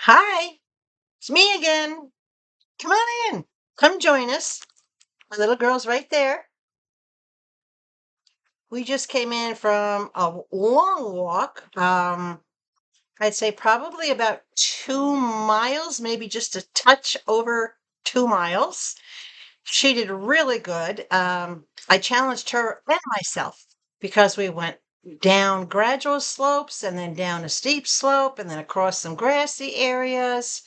Hi, it's me again. Come on in. Come join us. My little girl's right there. We just came in from a long walk. I'd say probably about 2 miles, maybe just a touch over 2 miles. She did really good. I challenged her and myself because we went down gradual slopes and then down a steep slope and then across some grassy areas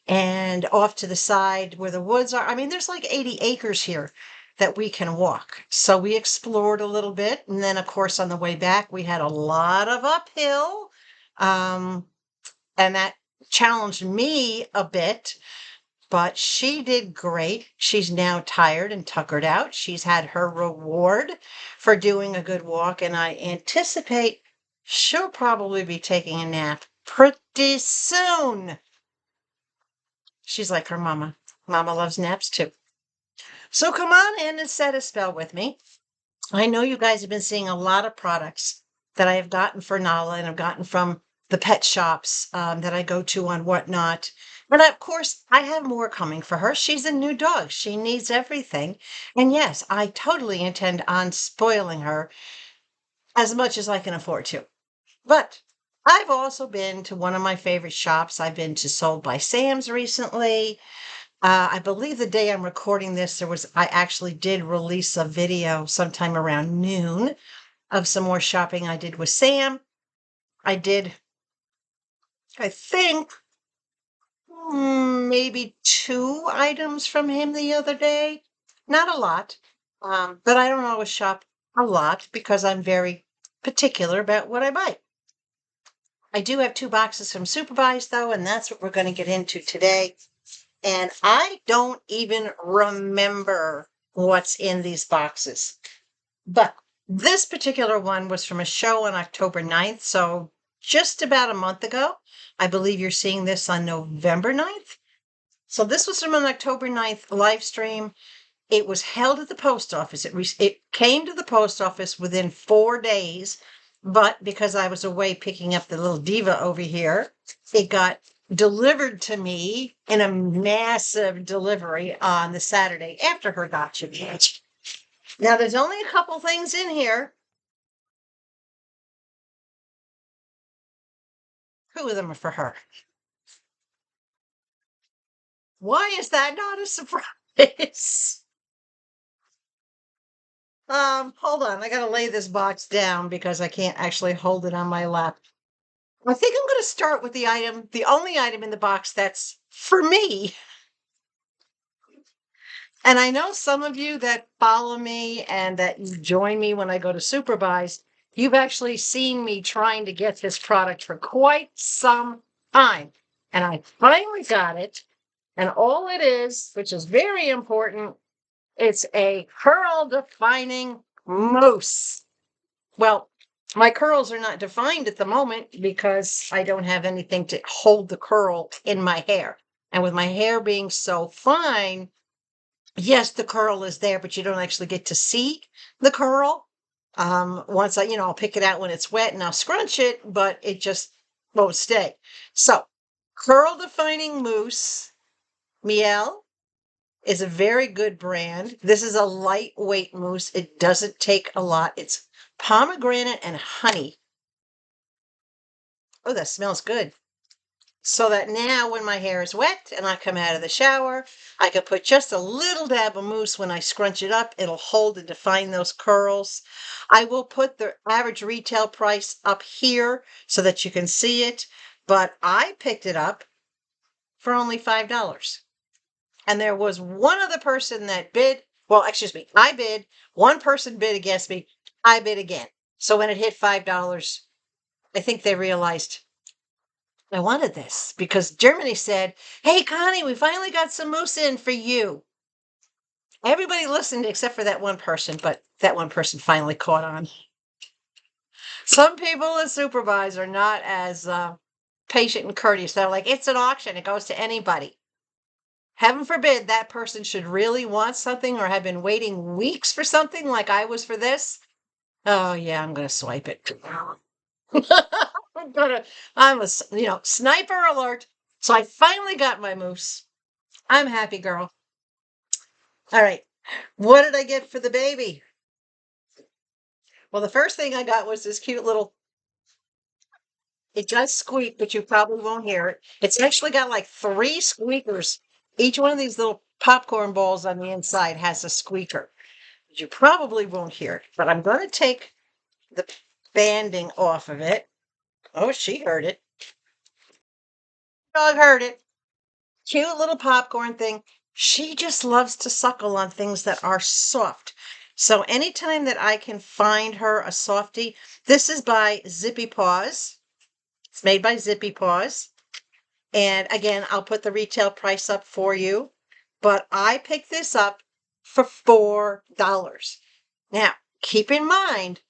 and off to the side where the woods are. I mean, there's like 80 acres here that we can walk. So we explored a little bit. And then, of course, on the way back, we had a lot of uphill. Um, and that challenged me a bit, but she did great. She's now tired and tuckered out. She's had her reward for doing a good walk. And I anticipate she'll probably be taking a nap pretty soon. She's like her mama. Mama loves naps too. So come on in and set a spell with me. I know you guys have been seeing a lot of products that I have gotten for Nala and I've gotten from the pet shops that I go to on Whatnot. But of course, I have more coming for her. She's a new dog. She needs everything. And yes, I totally intend on spoiling her as much as I can afford to. But I've also been to one of my favorite shops. I've been to SoldBySam's recently. I believe the day I'm recording this, I actually did release a video sometime around noon of some more shopping I did with Sam. I did, I think, maybe 2 items from him the other day. Not a lot, but I don't always shop a lot because I'm very particular about what I buy. I do have 2 boxes from SuperBuys though, and that's what we're going to get into today. And I don't even remember what's in these boxes. But this particular one was from a show on October 9th, so just about a month ago. I believe you're seeing this on November 9th. So this was from an October 9th live stream. It was held at the post office. It came to the post office within 4 days, but because I was away picking up the little diva over here, it got delivered to me in a massive delivery on the Saturday after her gotcha. Now, there's only a couple things in here. 2 of them are for her. Why is that not a surprise? Hold on. I gotta lay this box down because I can't actually hold it on my lap. I think I'm going to start with the only item in the box that's for me. And I know some of you that follow me and that you join me when I go to SuperBuys, you've actually seen me trying to get this product for quite some time. And I finally got it. And all it is, which is very important, it's a curl defining mousse. Well, my curls are not defined at the moment because I don't have anything to hold the curl in my hair. And with my hair being so fine, yes, the curl is there, but you don't actually get to see the curl. Once I'll pick it out when it's wet and I'll scrunch it, but it just won't stay. So, curl defining mousse, Miel, is a very good brand. This is a lightweight mousse. It doesn't take a lot. It's pomegranate and honey. Oh, that smells good. So that now when my hair is wet and I come out of the shower, I can put just a little dab of mousse when I scrunch it up. It'll hold and define those curls. I will put the average retail price up here so that you can see it, but I picked it up for only $5. And there was one other person that bid. Well, excuse me, I bid. One person bid against me. I bid again. So when it hit $5, I think they realized I wanted this because Germany said, "Hey, Connie, we finally got some mousse in for you." Everybody listened except for that one person, but that one person finally caught on. Some people at SuperBuys are not as patient and courteous. They're like, it's an auction. It goes to anybody. Heaven forbid that person should really want something or have been waiting weeks for something like I was for this. Oh, yeah, I'm going to swipe it. I'm a sniper alert. So I finally got my mousse. I'm happy, girl. All right. What did I get for the baby? Well, the first thing I got was this cute little, it does squeak, but you probably won't hear it. It's actually got like 3 squeakers. Each one of these little popcorn balls on the inside has a squeaker. You probably won't hear it, but I'm going to take the banding off of it. Oh, she heard it. Dog heard it. Cute little popcorn thing. She just loves to suckle on things that are soft. So anytime that I can find her a softie, this is by Zippy Paws. It's made by Zippy Paws. And again, I'll put the retail price up for you. But I picked this up for $4. Now, keep in mind,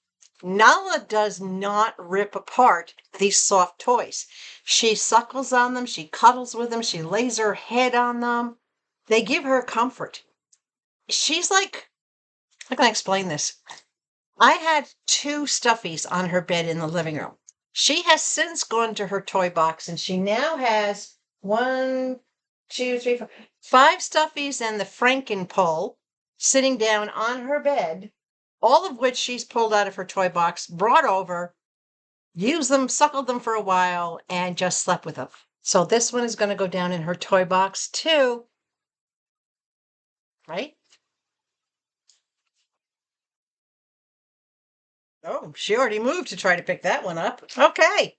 Nala does not rip apart these soft toys. She suckles on them, she cuddles with them, she lays her head on them. They give her comfort. She's like, how can I explain this? I had 2 stuffies on her bed in the living room. She has since gone to her toy box and she now has 1, 2, 3, 4, 5 stuffies and the Frankenpole sitting down on her bed, all of which she's pulled out of her toy box, brought over, used them, suckled them for a while, and just slept with them. So this one is going to go down in her toy box too, right? Oh, she already moved to try to pick that one up. Okay.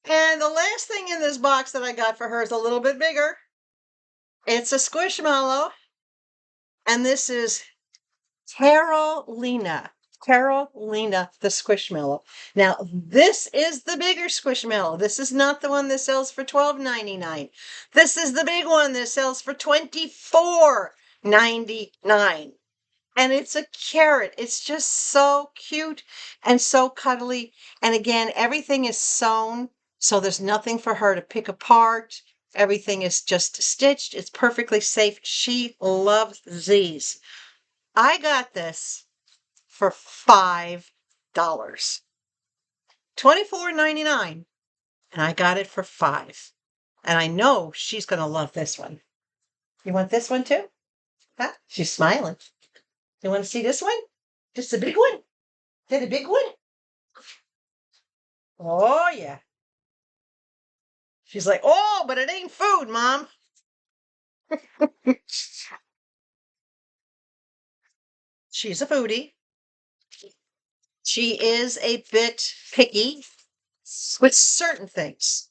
And the last thing in this box that I got for her is a little bit bigger. It's a Squishmallow. And this is Carolina. Carolina the Squishmallow. Now, this is the bigger Squishmallow. This is not the one that sells for $12.99. This is the big one that sells for $24.99. And it's a carrot. It's just so cute and so cuddly. And again, everything is sewn, so there's nothing for her to pick apart. Everything is just stitched. It's perfectly safe. She loves these. I got this for $5. $24.99. And I got it for $5. And I know she's going to love this one. You want this one too? Huh? She's smiling. You want to see this one? Just a big one? Is that a big one? Oh, yeah. She's like, oh, but it ain't food, Mom. She's a foodie. She is a bit picky with certain things.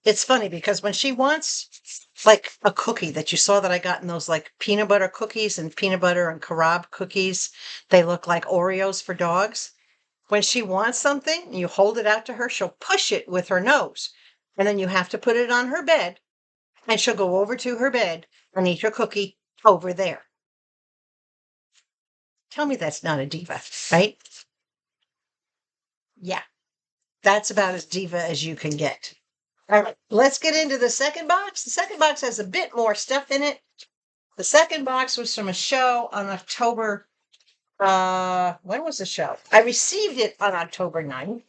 It's funny because when she wants like a cookie that you saw that I got in those like peanut butter cookies and peanut butter and carob cookies, they look like Oreos for dogs. When she wants something, you hold it out to her, she'll push it with her nose. And then you have to put it on her bed, and she'll go over to her bed and eat her cookie over there. Tell me that's not a diva, right? Yeah, that's about as diva as you can get. All right, let's get into the second box. The second box has a bit more stuff in it. The second box was from a show on October. When was the show? I received it on October 9th.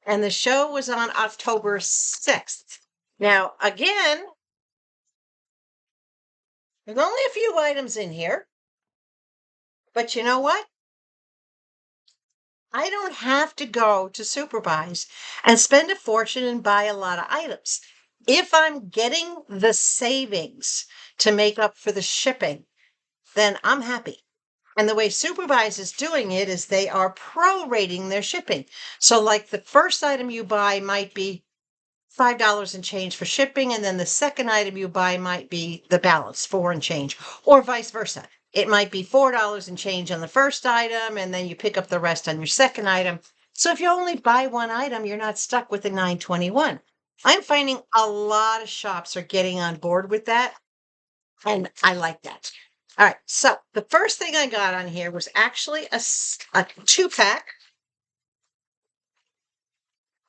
And the show was on October 6th. Now, again, there's only a few items in here. But you know what? I don't have to go to SuperBuys and spend a fortune and buy a lot of items. If I'm getting the savings to make up for the shipping, then I'm happy. And the way SuperBuys is doing it is they are prorating their shipping. So like the first item you buy might be $5 and change for shipping, and then the second item you buy might be the balance, 4 and change, or vice versa. It might be $4 and change on the first item, and then you pick up the rest on your second item. So if you only buy one item, you're not stuck with the $9.21. I'm finding a lot of shops are getting on board with that, and I like that. All right, so the first thing I got on here was actually a 2-pack.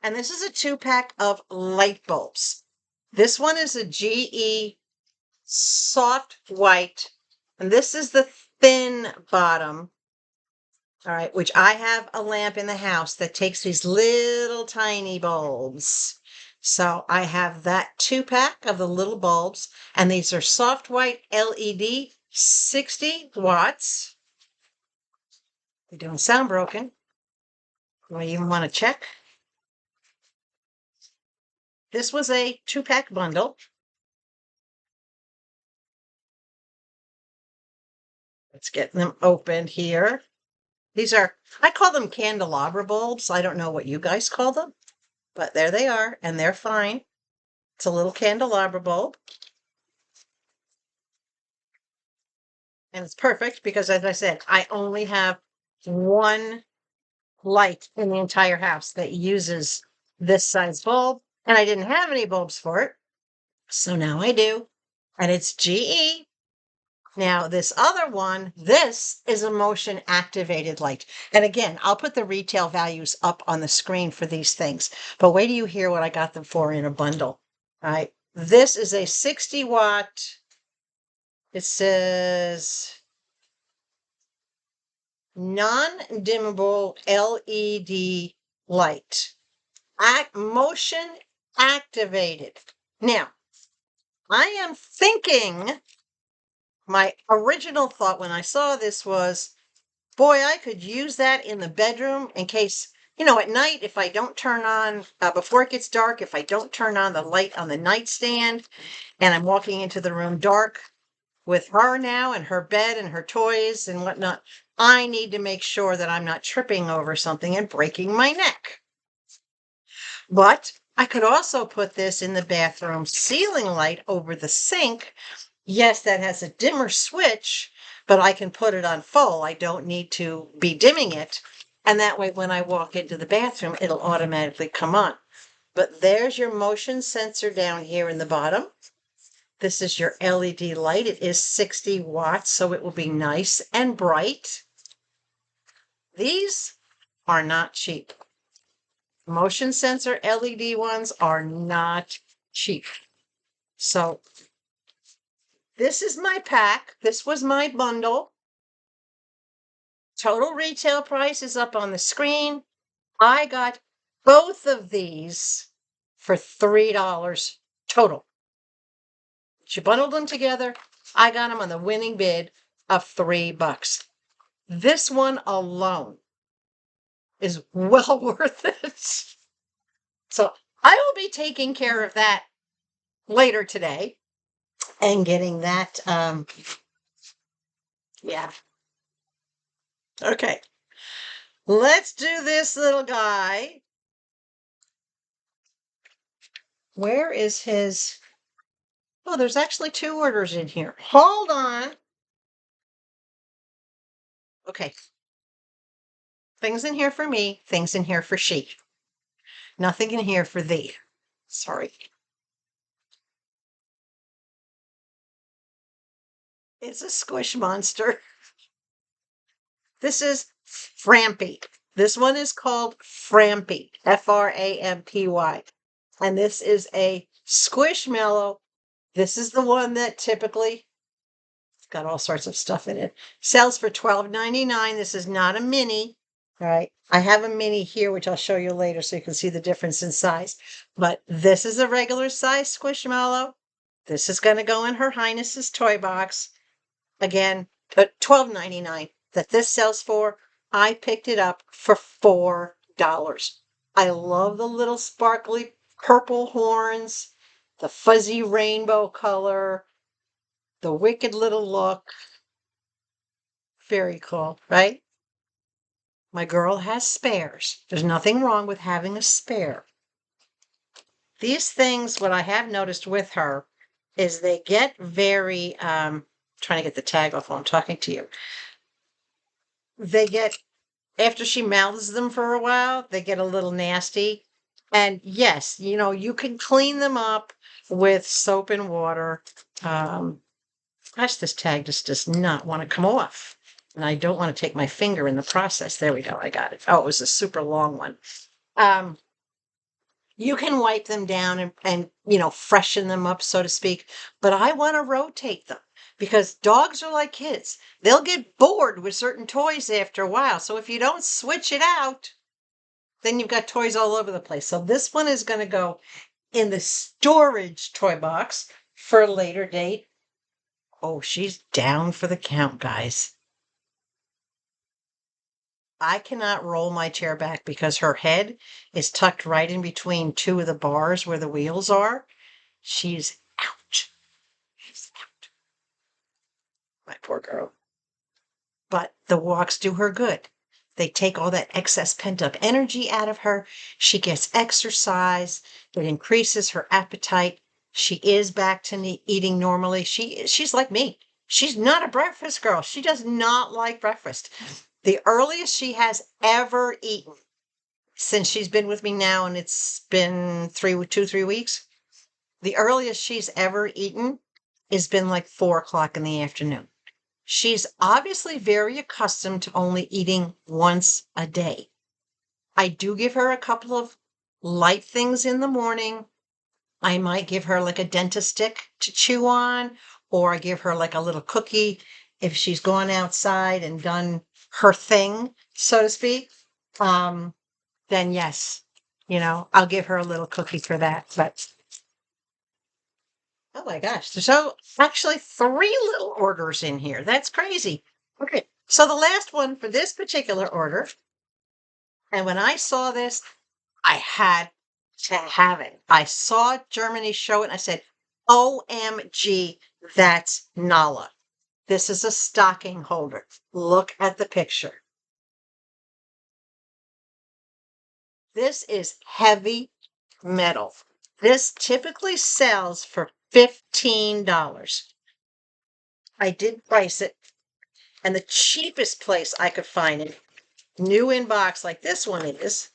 And this is a 2-pack of light bulbs. This one is a GE soft white, and this is the thin bottom. All right, which I have a lamp in the house that takes these little tiny bulbs. So I have that 2-pack of the little bulbs, and these are soft white LED, 60 watts. They don't sound broken. Do I even want to check? This was a 2-pack bundle. Let's get them opened here. These are, I call them candelabra bulbs. I don't know what you guys call them, but there they are, and they're fine. It's a little candelabra bulb. And it's perfect because, as I said, I only have one light in the entire house that uses this size bulb, and I didn't have any bulbs for it. So now I do, and it's GE. Now, this other one, this is a motion activated light. And again, I'll put the retail values up on the screen for these things, but wait till you hear what I got them for in a bundle. All right. This is a 60 watt. It says non-dimmable LED light. Motion activated. Now, I am thinking, my original thought when I saw this was, boy, I could use that in the bedroom in case, at night, if I don't turn on, before it gets dark, if I don't turn on the light on the nightstand and I'm walking into the room dark with her now and her bed and her toys and whatnot, I need to make sure that I'm not tripping over something and breaking my neck. But I could also put this in the bathroom ceiling light over the sink. Yes, that has a dimmer switch, but I can put it on full. I don't need to be dimming it. And that way, when I walk into the bathroom, it'll automatically come on. But there's your motion sensor down here in the bottom. This is your LED light. It is 60 watts, so it will be nice and bright. These are not cheap. Motion sensor LED ones are not cheap. So this is my pack. This was my bundle. Total retail price is up on the screen. I got both of these for $3 total. She bundled them together. I got them on the winning bid of $3. This one alone is well worth it. So I will be taking care of that later today and getting that. Yeah. Okay. Let's do this little guy. Where is his? Oh, there's actually 2 orders in here. Hold on. Okay. Things in here for me, things in here for she. Nothing in here for thee. Sorry. It's a squish monster. This is Frampy. This one is called Frampy, Frampy. And this is a squishmallow. This is the one that typically, it's got all sorts of stuff in it, sells for $12.99. This is not a mini. All right. I have a mini here, which I'll show you later so you can see the difference in size. But this is a regular size squishmallow. This is going to go in Her Highness's toy box. Again, but $12.99 that this sells for. I picked it up for $4. I love the little sparkly purple horns, the fuzzy rainbow color, the wicked little look. Very cool, right? My girl has spares. There's nothing wrong with having a spare. These things, what I have noticed with her is they get very, trying to get the tag off while I'm talking to you. They get, after she mouths them for a while, they get a little nasty. And yes, you can clean them up with soap and water. Gosh, this tag just does not want to come off. And I don't want to take my finger in the process. There we go. I got it. Oh, it was a super long one. You can wipe them down and freshen them up, so to speak. But I want to rotate them because dogs are like kids. They'll get bored with certain toys after a while. So if you don't switch it out, then you've got toys all over the place. So this one is going to go in the storage toy box for a later date. Oh, she's down for the count, guys. I cannot roll my chair back because her head is tucked right in between two of the bars where the wheels are. She's out. She's out. My poor girl. But the walks do her good. They take all that excess pent up energy out of her. She gets exercise. It increases her appetite. She is back to eating normally. She's like me. She's not a breakfast girl. She does not like breakfast. The earliest she has ever eaten since she's been with me now, and it's been 3 weeks. The earliest she's ever eaten has been like 4 o'clock in the afternoon. She's obviously very accustomed to only eating once a day. I do give her a couple of light things in the morning. I might give her like a dentist stick to chew on, or I give her like a little cookie if she's gone outside and done her thing, so to speak. Then yes, I'll give her a little cookie for that. But oh my gosh, there's actually 3 little orders in here. That's crazy. Okay, so the last one for this particular order, and when I saw this, I had to have it. I saw Germany show it, and I said, OMG, that's Nala. This is a stocking holder. Look at the picture. This is heavy metal. This typically sells for $15. I did price it, and the cheapest place I could find it, new in box like this one is,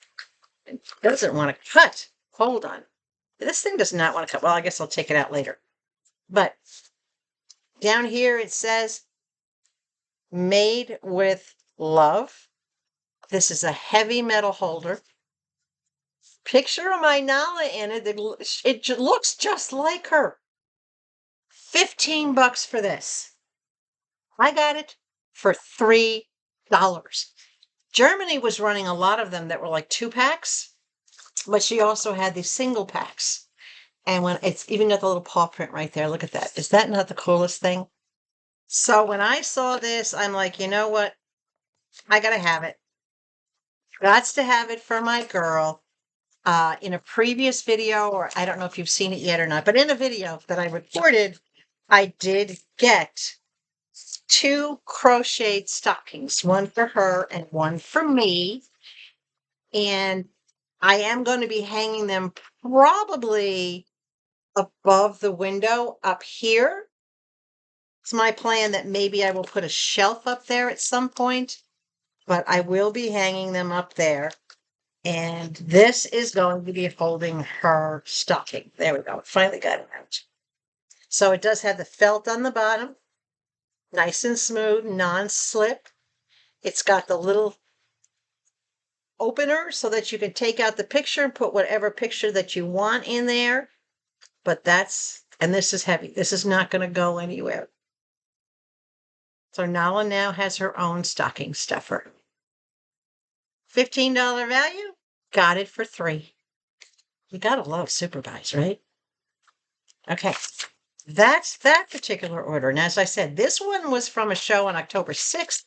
it doesn't want to cut. Hold on. This thing does not want to cut. Well, I guess I'll take it out later. But down here it says, made with love. This is a heavy metal holder. Picture of my Nala in it. It looks just like her. $15 for this. I got it for $3. Germany was running a lot of them that were like 2-packs, but she also had these single packs. And when it's even got the little paw print right there, look at that. Is that not the coolest thing? So when I saw this, I'm like, you know what? I got to have it. Gots to have it for my girl. In a previous video, or I don't know if you've seen it yet or not, but in a video that I recorded, I did get 2 crocheted stockings, one for her and one for me. And I am going to be hanging them probably above the window up here. It's my plan that maybe I will put a shelf up there at some point, but I will be hanging them up there. And this is going to be holding her stocking. There we go. Finally got it out. So it does have the felt on the bottom. Nice and smooth, non-slip. It's got the little opener so that you can take out the picture and put whatever picture that you want in there. But and this is heavy. This is not going to go anywhere. So Nala now has her own stocking stuffer. $15 value. Got it for $3. You gotta love SuperBuys, right? Okay, that's that particular order. And as I said, this one was from a show on October 6th,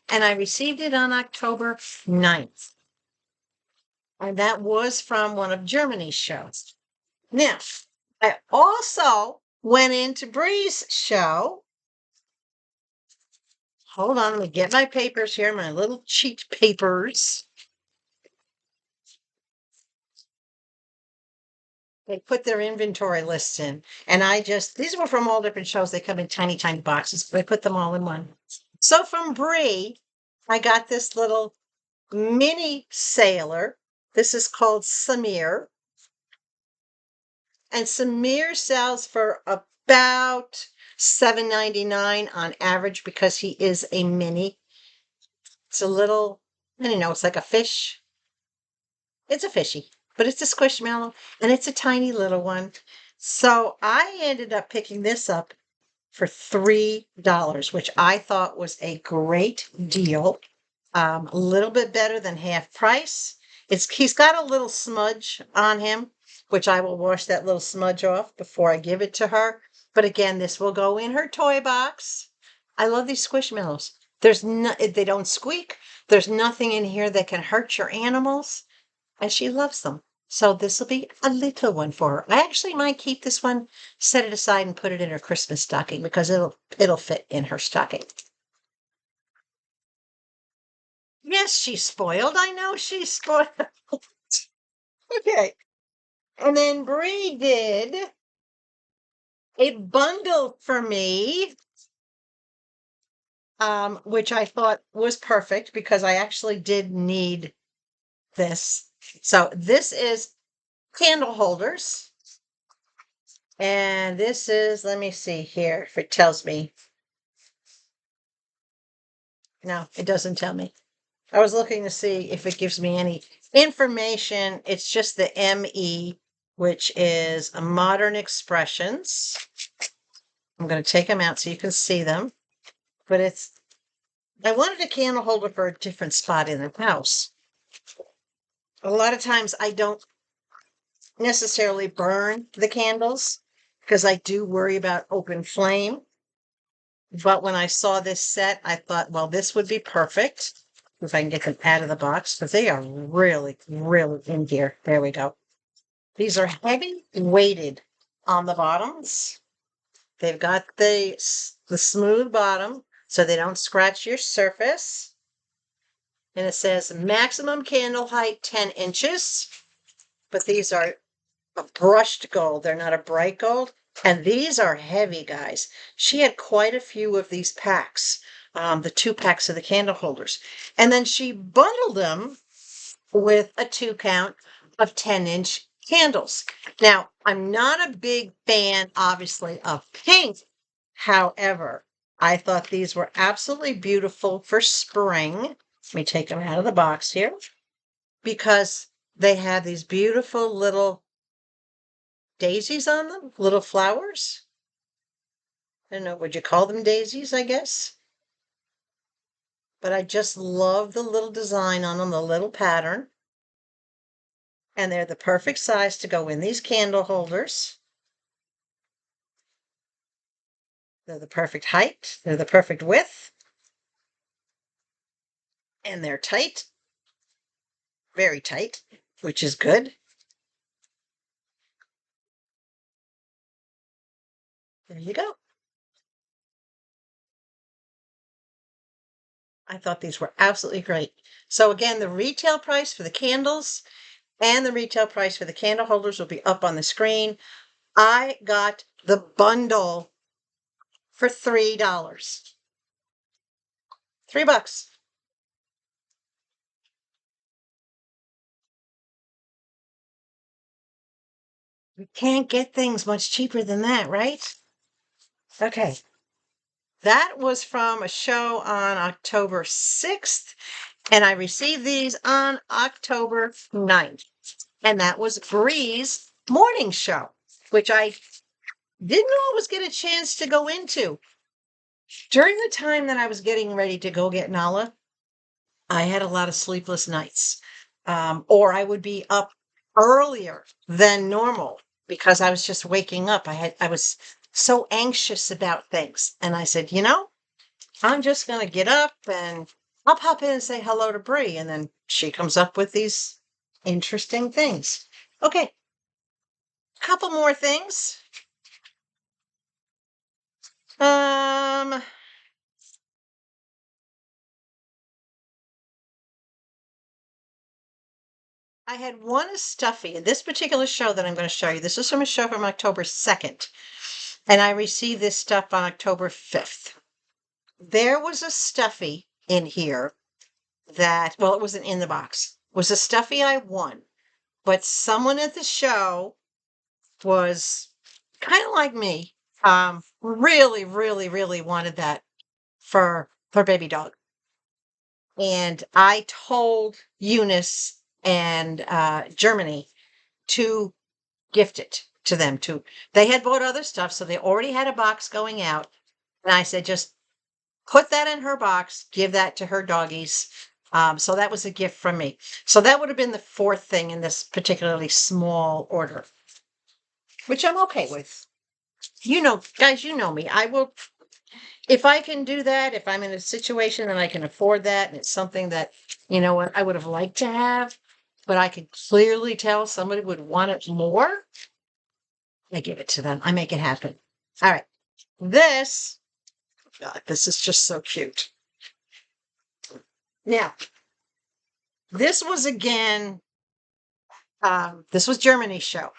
and I received it on October 9th. And that was from one of Germany's shows. Now, I also went into Bree's show. Hold on, let me get my papers here, my little cheat papers. They put their inventory lists in, and these were from all different shows. They come in tiny, tiny boxes, but I put them all in one. So from Bree, I got this little mini sailor. This is called Samir. And Samir sells for about $7.99 on average because he is a mini. It's a little, I don't know, it's like a fish. It's a fishy, but it's a squishmallow, and it's a tiny little one. So I ended up picking this up for $3, which I thought was a great deal. A little bit better than half price. He's got a little smudge on him, which I will wash that little smudge off before I give it to her. But again, this will go in her toy box. I love these Squishmallows. They don't squeak. There's nothing in here that can hurt your animals, and she loves them. So this will be a little one for her. I actually might keep this one, set it aside, and put it in her Christmas stocking because it'll fit in her stocking. Yes, she's spoiled. I know she's spoiled. Okay. And then Bree did a bundle for me, which I thought was perfect because I actually did need this. So this is candle holders. And this is, let me see here if it tells me. No, it doesn't tell me. I was looking to see if it gives me any information. It's just the ME, which is a Modern Expressions. I'm going to take them out so you can see them. But I wanted a candle holder for a different spot in the house. A lot of times I don't necessarily burn the candles because I do worry about open flame. But when I saw this set, I thought, well, this would be perfect if I can get them out of the box because they are really, really in here. There we go. These are heavy weighted on the bottoms. They've got the smooth bottom so they don't scratch your surface. And it says maximum candle height 10 inches. But these are a brushed gold. They're not a bright gold. And these are heavy, guys. She had quite a few of these packs, the 2 packs of the candle holders. And then she bundled them with a 2 count of 10-inch candles. Now, I'm not a big fan, obviously, of pink. However, I thought these were absolutely beautiful for spring. Let me take them out of the box here because they have these beautiful little daisies on them, little flowers. I don't know, would you call them daisies, I guess? But I just love the little design on them, the little pattern. And they're the perfect size to go in these candle holders. They're the perfect height. They're the perfect width. And they're tight. Very tight, which is good. There you go. I thought these were absolutely great. So again, the retail price for the candles and the retail price for the candle holders will be up on the screen. I got the bundle for $3. $3. You can't get things much cheaper than that, right? Okay. That was from a show on October 6th, and I received these on October 9th. And that was Bree's morning show, which I didn't always get a chance to go into. During the time that I was getting ready to go get Nala, I had a lot of sleepless nights, or I would be up earlier than normal because I was just waking up. I was so anxious about things, and I said, I'm just going to get up and I'll pop in and say hello to Bree, and then she comes up with these interesting things. Okay, couple more things. I had one stuffy in this particular show that I'm going to show you. This is from a show from October 2nd, and I received this stuff on October 5th. There was a stuffy in here that, well, it wasn't in the box. It was a stuffy I won, but someone at the show was kind of like me, really, really, really wanted that for baby dog. And I told Eunice and Germany to gift it to them too. They had bought other stuff, so they already had a box going out, And I said, just put that in her box, give that to her doggies. So that was a gift from me. So that would have been the fourth thing in this particularly small order, which I'm okay with. You know, guys, you know me. I will, if I can do that, if I'm in a situation and I can afford that, and it's something that, you know what, I would have liked to have, but I could clearly tell somebody would want it more, I give it to them. I make it happen. All right. This, God, this is just so cute. Now, this was again, this was Germany's show.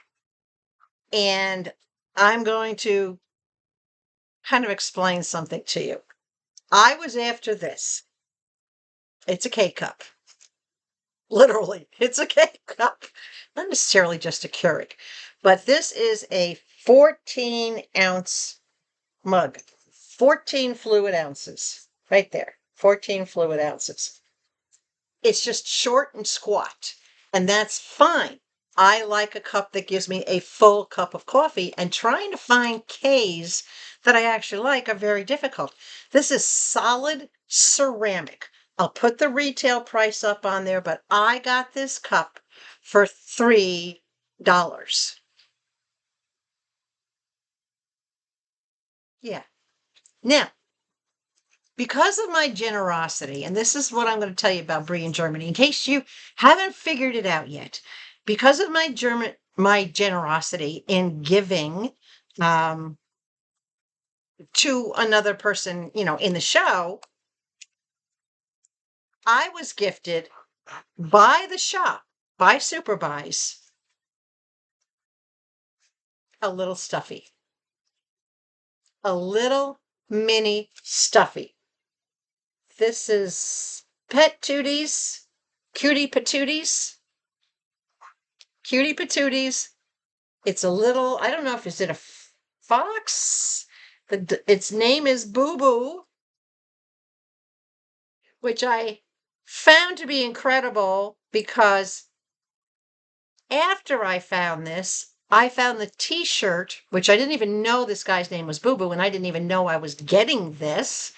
And I'm going to kind of explain something to you. I was after this. It's a K-cup. Literally, it's a K-cup. Not necessarily just a Keurig, but this is a 14-ounce mug. 14 fluid ounces. Right there. 14 fluid ounces. It's just short and squat, and that's fine. I like a cup that gives me a full cup of coffee, and trying to find Ks that I actually like are very difficult. This is solid ceramic. I'll put the retail price up on there, but I got this cup for $3. Yeah. Now, because of my generosity, and this is what I'm going to tell you about Brie in Germany, in case you haven't figured it out yet, because of my generosity in giving to another person, you know, in the show, I was gifted by the shop, by SuperBuys, a little stuffy, a little mini stuffy. This is Pet Tooties, Cutie Patooties. Cutie Patooties. It's a little, I don't know if it's a fox. Its name is Boo Boo, which I found to be incredible because after I found this, I found the t-shirt, which I didn't even know this guy's name was Boo Boo, and I didn't even know I was getting this.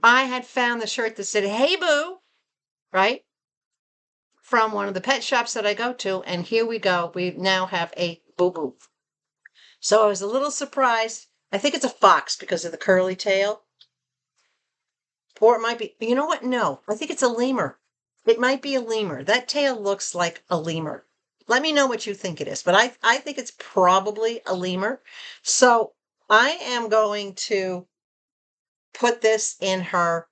I had found the shirt that said, "Hey Boo," right? From one of the pet shops that I go to, and here we go. We now have a Boo Boo. So I was a little surprised. I think it's a fox because of the curly tail. Or it might be, you know what? No, I think it's a lemur. It might be a lemur. That tail looks like a lemur. Let me know what you think it is, but I think it's probably a lemur. So I am going to put this in her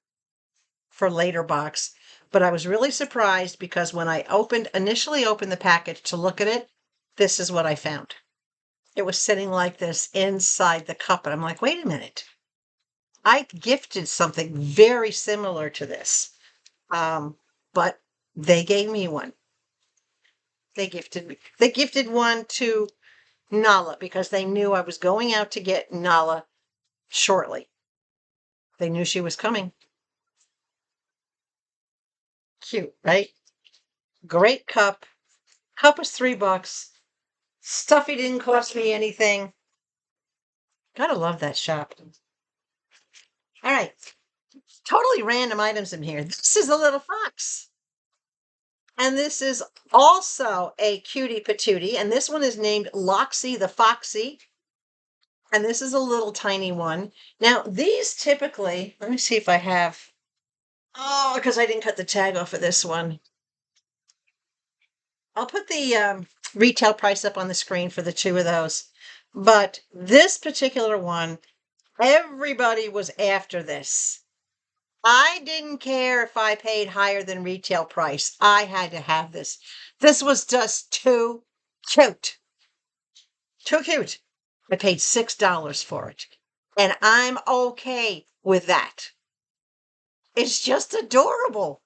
for later box. But I was really surprised because when I initially opened the package to look at it, this is what I found. It was sitting like this inside the cup. And I'm like, wait a minute. I gifted something very similar to this. But they gave me one. They gifted one to Nala because they knew I was going out to get Nala shortly. They knew she was coming. Cute, right? Great cup. Cup was $3. Stuffy didn't cost me anything. Gotta love that shop. All right. Totally random items in here. This is a little fox. And this is also a cutie patootie. And this one is named Loxy the Foxy. And this is a little tiny one. Now, these typically, let me see if I have, oh, because I didn't cut the tag off of this one. I'll put the retail price up on the screen for the two of those. But this particular one, everybody was after this. I didn't care if I paid higher than retail price. I had to have this. This was just too cute. Too cute. I paid $6 for it. And I'm okay with that. It's just adorable.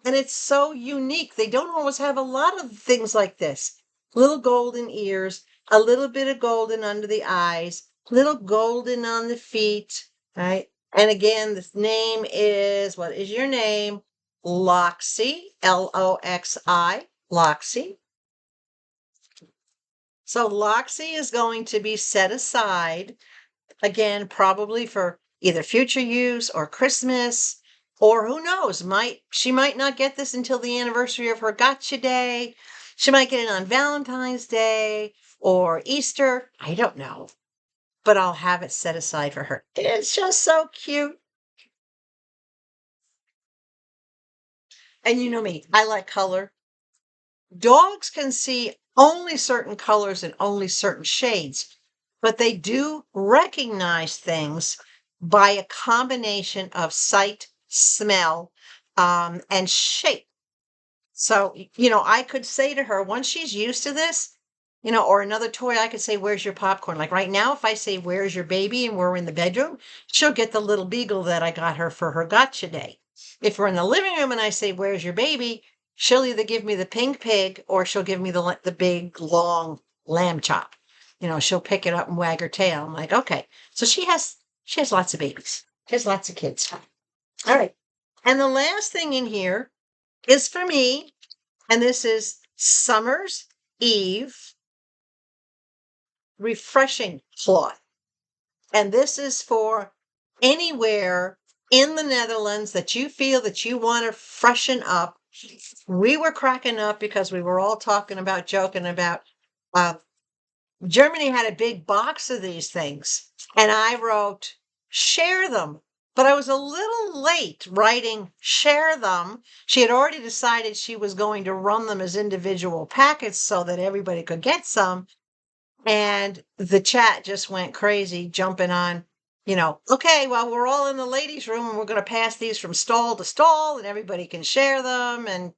And it's so unique. They don't always have a lot of things like this. Little golden ears, a little bit of golden under the eyes, little golden on the feet, right? And again, this name is, what is your name? Loxy, Loxi, Loxy. So Loxy is going to be set aside Again, probably for either future use or Christmas, or who knows, she might not get this until the anniversary of her gotcha day. She might get it on Valentine's Day or Easter. I don't know. But I'll have it set aside for her. It's just so cute. And you know me, I like color. Dogs can see only certain colors and only certain shades, but they do recognize things by a combination of sight, smell, and shape. So, I could say to her, once she's used to this, or another toy, I could say, "Where's your popcorn?" Like right now, if I say, "Where's your baby?" and we're in the bedroom, she'll get the little beagle that I got her for her gotcha day. If we're in the living room and I say, "Where's your baby?" she'll either give me the pink pig or she'll give me the big, long lamb chop. She'll pick it up and wag her tail. I'm like, okay. So she has lots of babies. She has lots of kids. All right. And the last thing in here is for me, and this is Summer's Eve refreshing cloth. And this is for anywhere in the Netherlands that you feel that you want to freshen up. We were cracking up because we were all joking about uh, Germany had a big box of these things. And I wrote, share them. But I was a little late writing share them. She had already decided she was going to run them as individual packets so that everybody could get some. And the chat just went crazy, jumping on, okay, well, we're all in the ladies' room and we're going to pass these from stall to stall and everybody can share them. And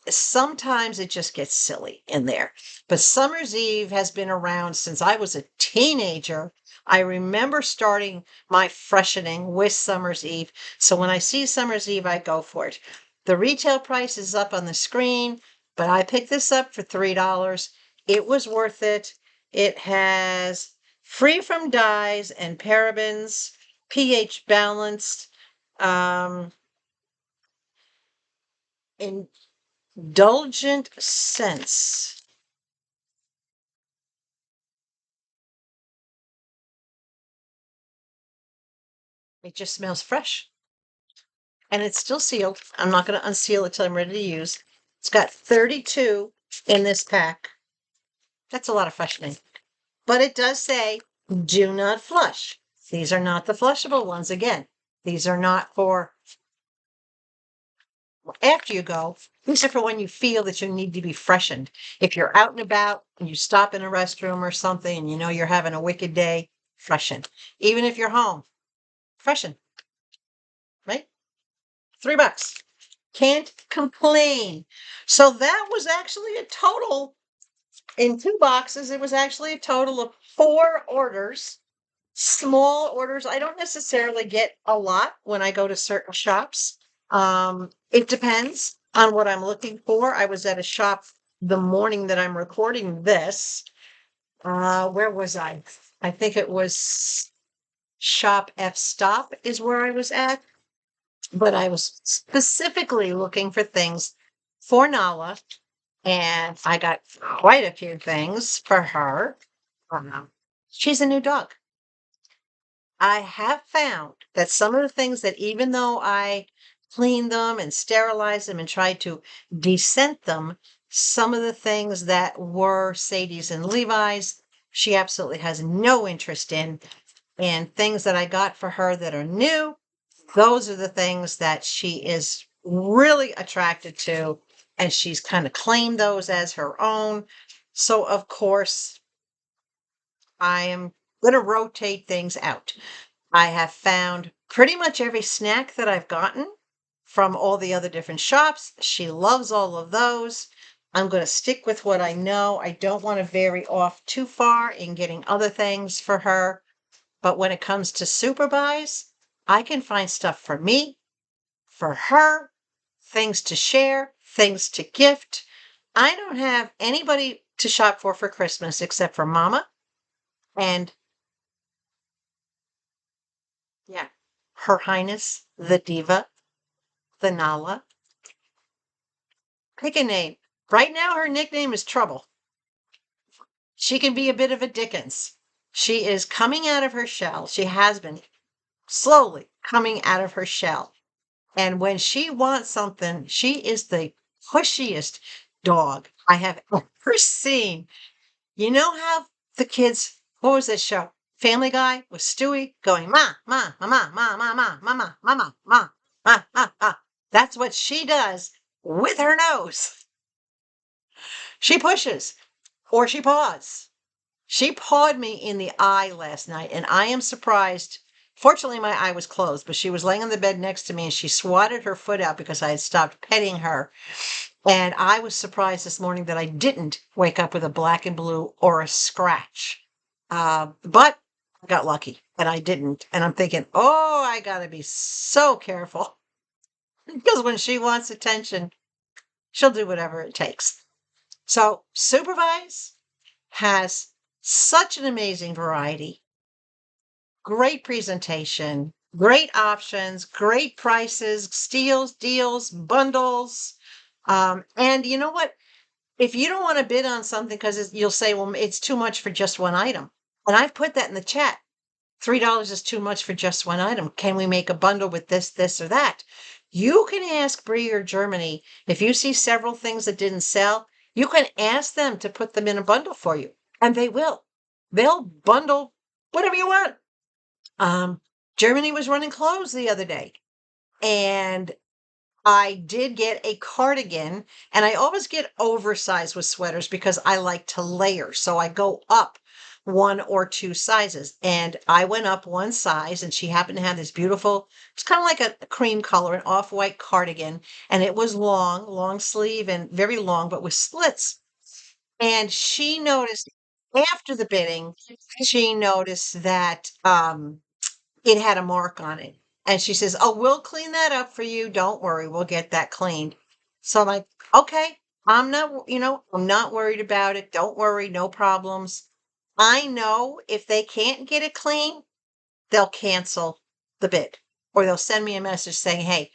sometimes it just gets silly in there. But Summer's Eve has been around since I was a teenager. I remember starting my freshening with Summer's Eve. So when I see Summer's Eve, I go for it. The retail price is up on the screen, but I picked this up for $3. It was worth it. It has free from dyes and parabens, pH balanced, indulgent scents. It just smells fresh. And it's still sealed. I'm not going to unseal it till I'm ready to use. It's got 32 in this pack. That's a lot of freshening. But it does say, do not flush. These are not the flushable ones again. These are not for after you go. These are for when you feel that you need to be freshened. If you're out and about and you stop in a restroom or something and you know you're having a wicked day, freshen. Even if you're home, freshen. Right? $3. Can't complain. So that was actually a total in 2 boxes. It was actually a total of 4 orders, small orders. I don't necessarily get a lot when I go to certain shops. It depends on what I'm looking for. I was at a shop the morning that I'm recording this. Where was I? I think it was ShopFStop is where I was at. But I was specifically looking for things for Nala, and I got quite a few things for her. She's a new dog. I have found that some of the things that even though I cleaned them and sterilized them and tried to descent them, some of the things that were Sadie's and Levi's, she absolutely has no interest in. And things that I got for her that are new, those are the things that she is really attracted to, and she's kind of claimed those as her own. So, of course, I am going to rotate things out. I have found pretty much every snack that I've gotten from all the other different shops. She loves all of those. I'm going to stick with what I know. I don't want to vary off too far in getting other things for her. But when it comes to SuperBuys, I can find stuff for me, for her, things to share, things to gift. I don't have anybody to shop for Christmas except for Mama and, yeah, Her Highness, the Diva, the Nala. Pick a name. Right now, her nickname is Trouble. She can be a bit of a Dickens. She is coming out of her shell. She has been slowly coming out of her shell. And when she wants something, she is the pushiest dog I have ever seen. You know how the kids, what was this show? Family Guy with Stewie going, ma, ma, ma, ma, ma, ma, ma, ma, ma, ma, ma, ma, ma, ma, ma. That's what she does with her nose. She pushes or she paws. She pawed me in the eye last night, and I am surprised. Fortunately, my eye was closed, but she was laying on the bed next to me and she swatted her foot out because I had stopped petting her. And I was surprised this morning that I didn't wake up with a black and blue or a scratch. But I got lucky and I didn't. And I'm thinking, oh, I got to be so careful because when she wants attention, she'll do whatever it takes. So SuperBuys has such an amazing variety, great presentation, great options, great prices, steals, deals, bundles. And you know what? If you don't want to bid on something because you'll say, well, it's too much for just one item. And I've put that in the chat. $3 is too much for just one item. Can we make a bundle with this, this, or that? You can ask Bree or Germany if you see several things that didn't sell. You can ask them to put them in a bundle for you, and they will. They'll bundle whatever you want. Germany was running clothes the other day, and I did get a cardigan, and I always get oversized with sweaters because I like to layer. So I go up one or two sizes, and I went up one size, and she happened to have this beautiful, it's kind of like a cream color, an off-white cardigan, and it was long sleeve and very long, but with slits. And she noticed after the bidding, she noticed that it had a mark on it. And she says, oh, we'll clean that up for you. Don't worry. We'll get that cleaned. So I'm like, okay, I'm not worried about it. Don't worry. No problems. I know if they can't get it clean, they'll cancel the bid or they'll send me a message saying, hey,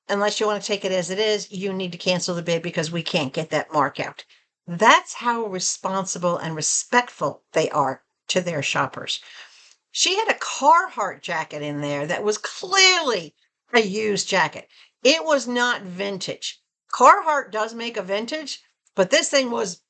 unless you want to take it as it is, you need to cancel the bid because we can't get that mark out. That's how responsible and respectful they are to their shoppers. She had a Carhartt jacket in there that was clearly a used jacket. It was not vintage. Carhartt does make a vintage, but this thing was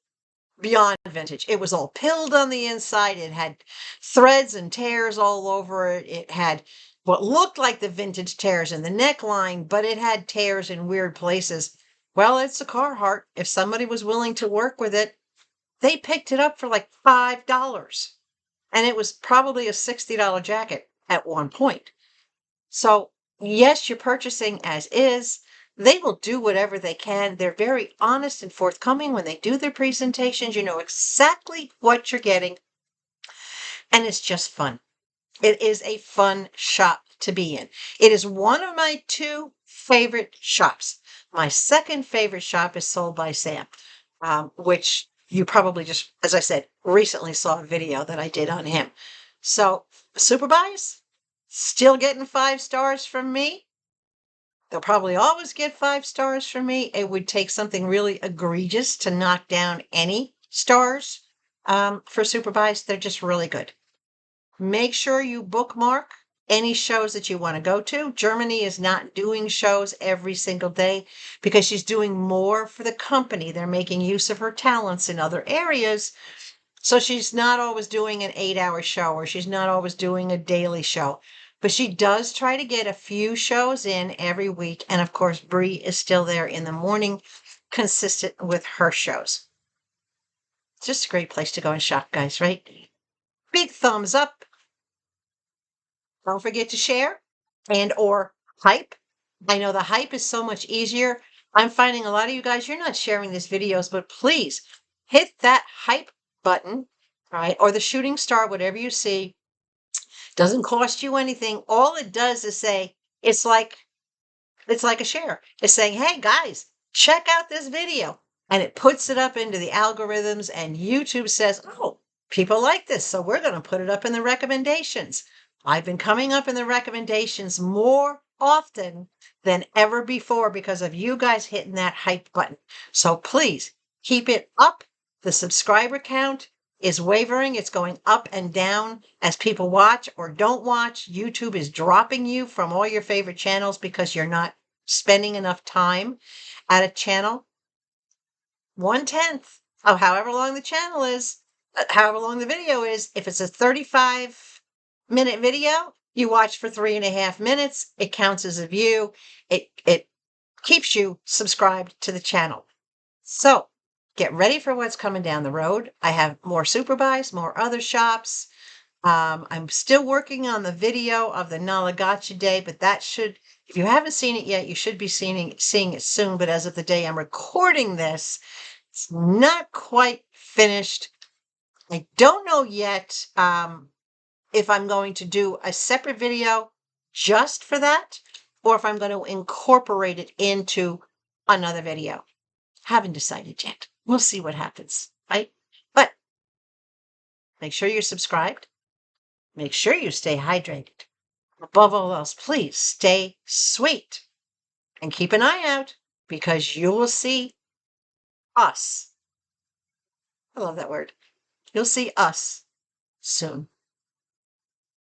beyond vintage. It was all pilled on the inside. It had threads and tears all over it. It had what looked like the vintage tears in the neckline, but it had tears in weird places. Well, it's a Carhartt. If somebody was willing to work with it, they picked it up for like $5. And it was probably a $60 jacket at one point. So, yes, you're purchasing as is. They will do whatever they can. They're very honest and forthcoming when they do their presentations. You know exactly what you're getting. And it's just fun. It is a fun shop to be in. It is one of my two favorite shops. My second favorite shop is SoldBySam, which you probably just, as I said, recently saw a video that I did on him. So SuperBuys, still getting 5 stars from me. They'll probably always get 5 stars from me. It would take something really egregious to knock down any stars for SuperBuys. They're just really good. Make sure you bookmark any shows that you want to go to. Germany is not doing shows every single day because she's doing more for the company. They're making use of her talents in other areas. So she's not always doing an 8-hour show or she's not always doing a daily show. But she does try to get a few shows in every week. And of course, Bree is still there in the morning, consistent with her shows. It's just a great place to go and shop, guys, right? Big thumbs up. Don't forget to share and or hype. I know the hype is so much easier. I'm finding a lot of you guys, you're not sharing these videos, but please hit that hype button, right? Or the shooting star, whatever you see. Doesn't cost you anything. All it does is say, it's like a share. It's saying, hey guys, check out this video. And it puts it up into the algorithms and YouTube says, oh, people like this. So we're going to put it up in the recommendations. I've been coming up in the recommendations more often than ever before because of you guys hitting that hype button. So please keep it up. The subscriber count is wavering. It's going up and down as people watch or don't watch. YouTube is dropping you from all your favorite channels because you're not spending enough time at a channel. 1/10 of however long the channel is, however long the video is. If it's a 35-minute video, you watch for 3.5 minutes. It counts as a view. It keeps you subscribed to the channel. So get ready for what's coming down the road. I have more SuperBuys, more other shops. I'm still working on the video of the Nala Gotcha Day, but that should, if you haven't seen it yet, you should be seeing it soon. But as of the day I'm recording this, it's not quite finished. I don't know yet if I'm going to do a separate video just for that, or if I'm going to incorporate it into another video. Haven't decided yet. We'll see what happens, right? But make sure you're subscribed. Make sure you stay hydrated. Above all else, please stay sweet and keep an eye out because you will see us. I love that word. You'll see us soon.